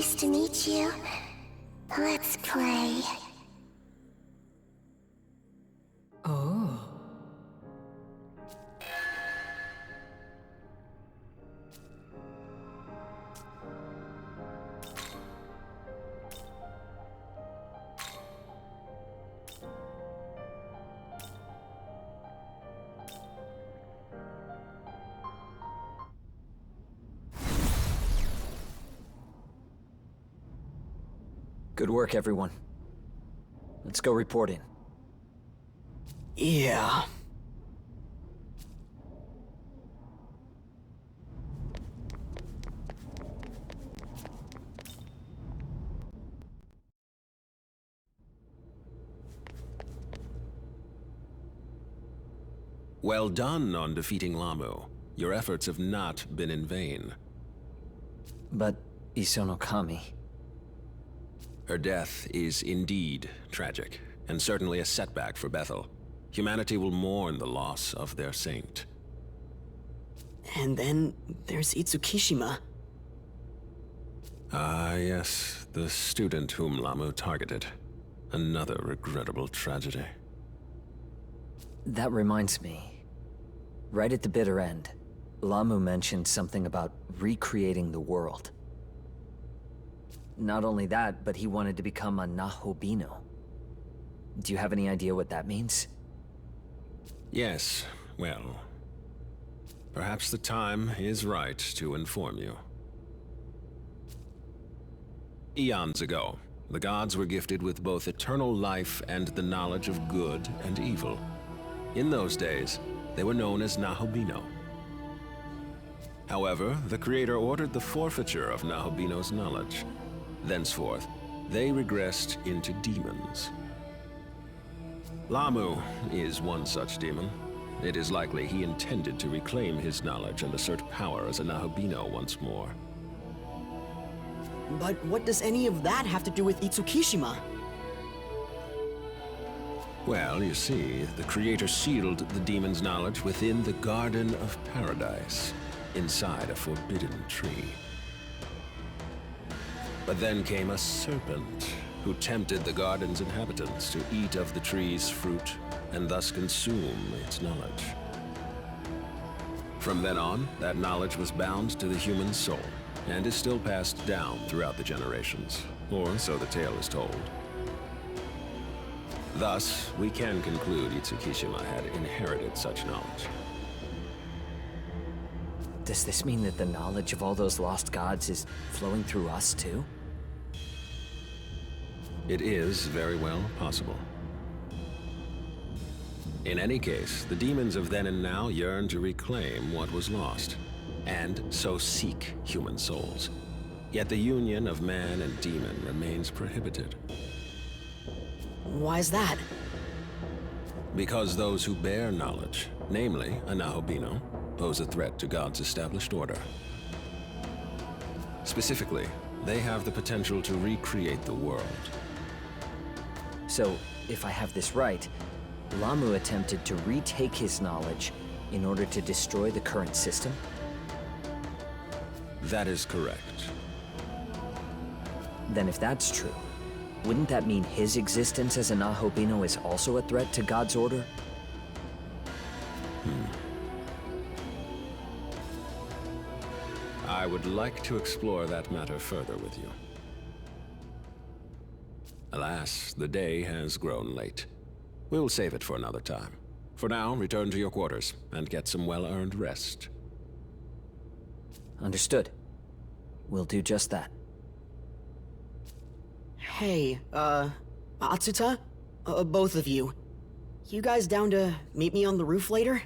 Nice to meet you. Let's play. Oh. Good work, everyone. Let's go report in. Yeah. Well done on defeating Lamu. Your efforts have not been in vain. But Isonokami... Her death is indeed tragic, and certainly a setback for Bethel. Humanity will mourn the loss of their saint. And then there's Itsukishima. Ah, yes, the student whom Lamu targeted. Another regrettable tragedy. That reminds me. Right at the bitter end, Lamu mentioned something about recreating the world. Not only that, but he wanted to become a Nahobino. Do you have any idea what that means? Yes, well... perhaps the time is right to inform you. Eons ago, the gods were gifted with both eternal life and the knowledge of good and evil. In those days, they were known as Nahobino. However, the Creator ordered the forfeiture of Nahobino's knowledge. Thenceforth, they regressed into demons. Lamu is one such demon. It is likely he intended to reclaim his knowledge and assert power as a Nahobino once more. But what does any of that have to do with Itsukishima? Well, you see, the Creator sealed the demon's knowledge within the Garden of Paradise, inside a forbidden tree. But then came a serpent, who tempted the garden's inhabitants to eat of the tree's fruit, and thus consume its knowledge. From then on, that knowledge was bound to the human soul, and is still passed down throughout the generations, or so the tale is told. Thus, we can conclude Itsukishima had inherited such knowledge. Does this mean that the knowledge of all those lost gods is flowing through us too? It is very well possible. In any case, the demons of then and now yearn to reclaim what was lost, and so seek human souls. Yet the union of man and demon remains prohibited. Why is that? Because those who bear knowledge, namely a Nahobino, pose a threat to God's established order. Specifically, they have the potential to recreate the world. So, if I have this right, Lamu attempted to retake his knowledge in order to destroy the current system? That is correct. Then if that's true, wouldn't that mean his existence as a Nahobino is also a threat to God's order? I would like to explore that matter further with you. Alas, the day has grown late. We'll save it for another time. For now, return to your quarters and get some well-earned rest. Understood. We'll do just that. Hey, Atsuta? Both of you. You guys down to meet me on the roof later?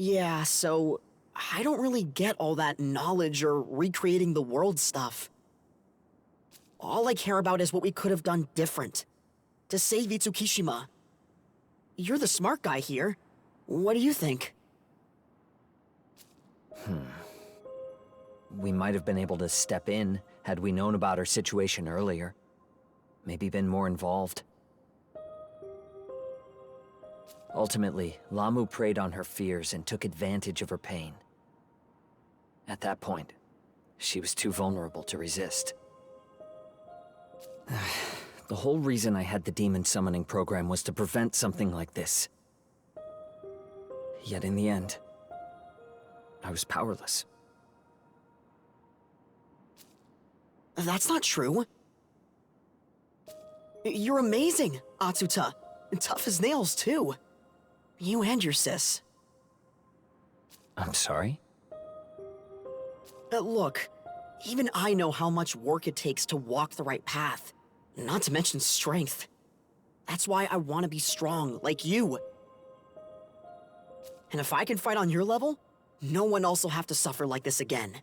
Yeah, so I don't really get all that knowledge or recreating the world stuff. All I care about is what we could have done different. To save Itsukishima. You're the smart guy here. What do you think? We might have been able to step in had we known about her situation earlier. Maybe been more involved. Ultimately, Lamu preyed on her fears and took advantage of her pain. At that point, she was too vulnerable to resist. The whole reason I had the demon summoning program was to prevent something like this. Yet in the end, I was powerless. That's not true. You're amazing, Atsuta. Tough as nails, too. You and your sis. I'm sorry? Look, even I know how much work it takes to walk the right path. Not to mention strength. That's why I want to be strong, like you. And if I can fight on your level, no one else will have to suffer like this again.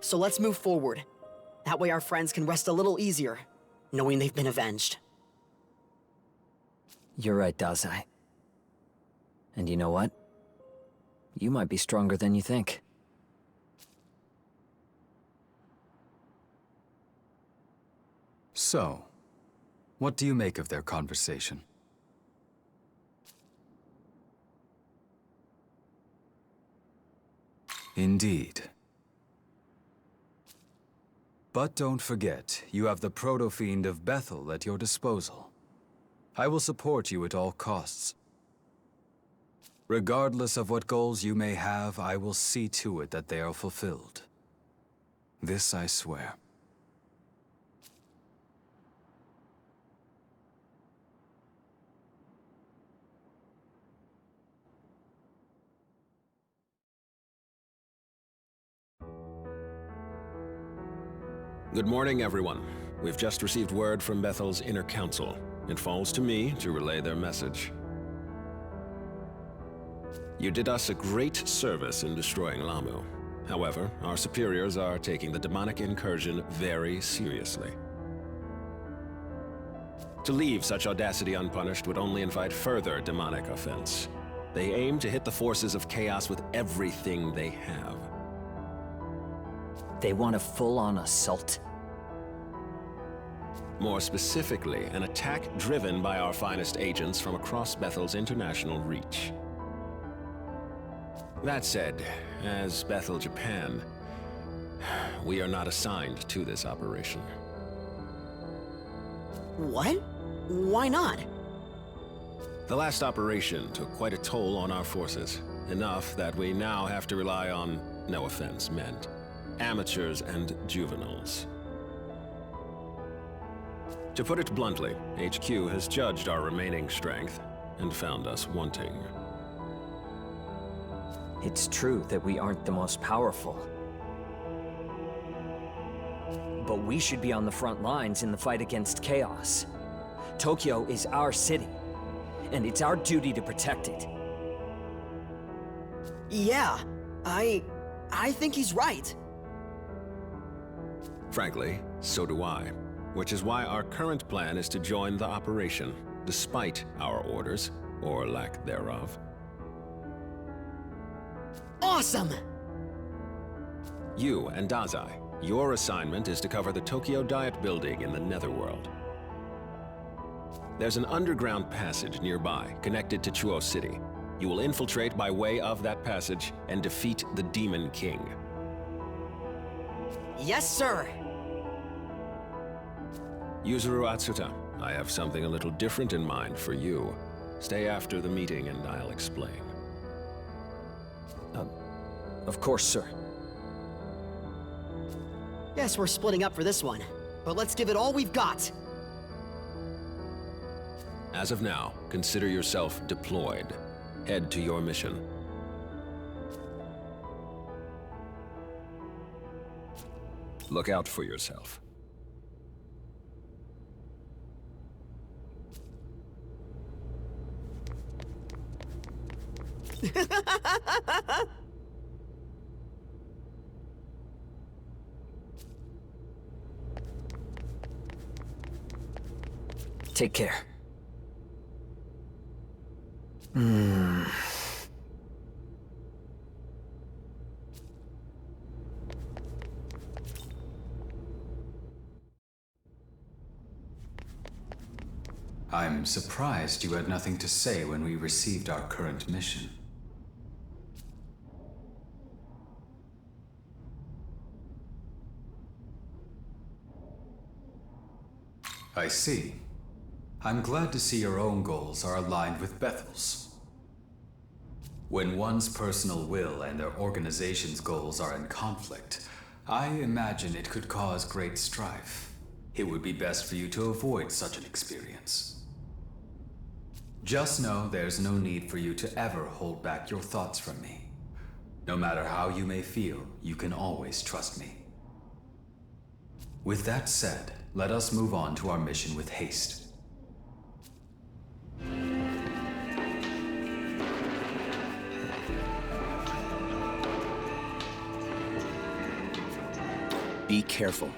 So let's move forward. That way our friends can rest a little easier, knowing they've been avenged. You're right, Dazai. And you know what? You might be stronger than you think. So, what do you make of their conversation? Indeed. But don't forget, you have the proto-fiend of Bethel at your disposal. I will support you at all costs. Regardless of what goals you may have, I will see to it that they are fulfilled. This I swear. Good morning, everyone. We've just received word from Bethel's inner council. It falls to me to relay their message. You did us a great service in destroying Lamu. However, our superiors are taking the demonic incursion very seriously. To leave such audacity unpunished would only invite further demonic offense. They aim to hit the forces of chaos with everything they have. They want a full-on assault? More specifically, an attack driven by our finest agents from across Bethel's international reach. That said, as Bethel Japan, we are not assigned to this operation. What? Why not? The last operation took quite a toll on our forces. Enough that we now have to rely on, no offense meant, amateurs and juveniles. To put it bluntly, HQ has judged our remaining strength and found us wanting. It's true that we aren't the most powerful. But we should be on the front lines in the fight against chaos. Tokyo is our city, and it's our duty to protect it. Yeah, I think he's right. Frankly, so do I. Which is why our current plan is to join the operation, despite our orders, or lack thereof. Awesome! You and Dazai, your assignment is to cover the Tokyo Diet Building in the Netherworld. There's an underground passage nearby, connected to Chuo City. You will infiltrate by way of that passage and defeat the Demon King. Yes, sir! Yuzuru Atsuta, I have something a little different in mind for you. Stay after the meeting and I'll explain. Of course, sir. Guess we're splitting up for this one, but let's give it all we've got. As of now, consider yourself deployed. Head to your mission. Look out for yourself. Take care. I'm surprised you had nothing to say when we received our current mission. I see. I'm glad to see your own goals are aligned with Bethel's. When one's personal will and their organization's goals are in conflict, I imagine it could cause great strife. It would be best for you to avoid such an experience. Just know there's no need for you to ever hold back your thoughts from me. No matter how you may feel, you can always trust me. With that said, let us move on to our mission with haste. Be careful.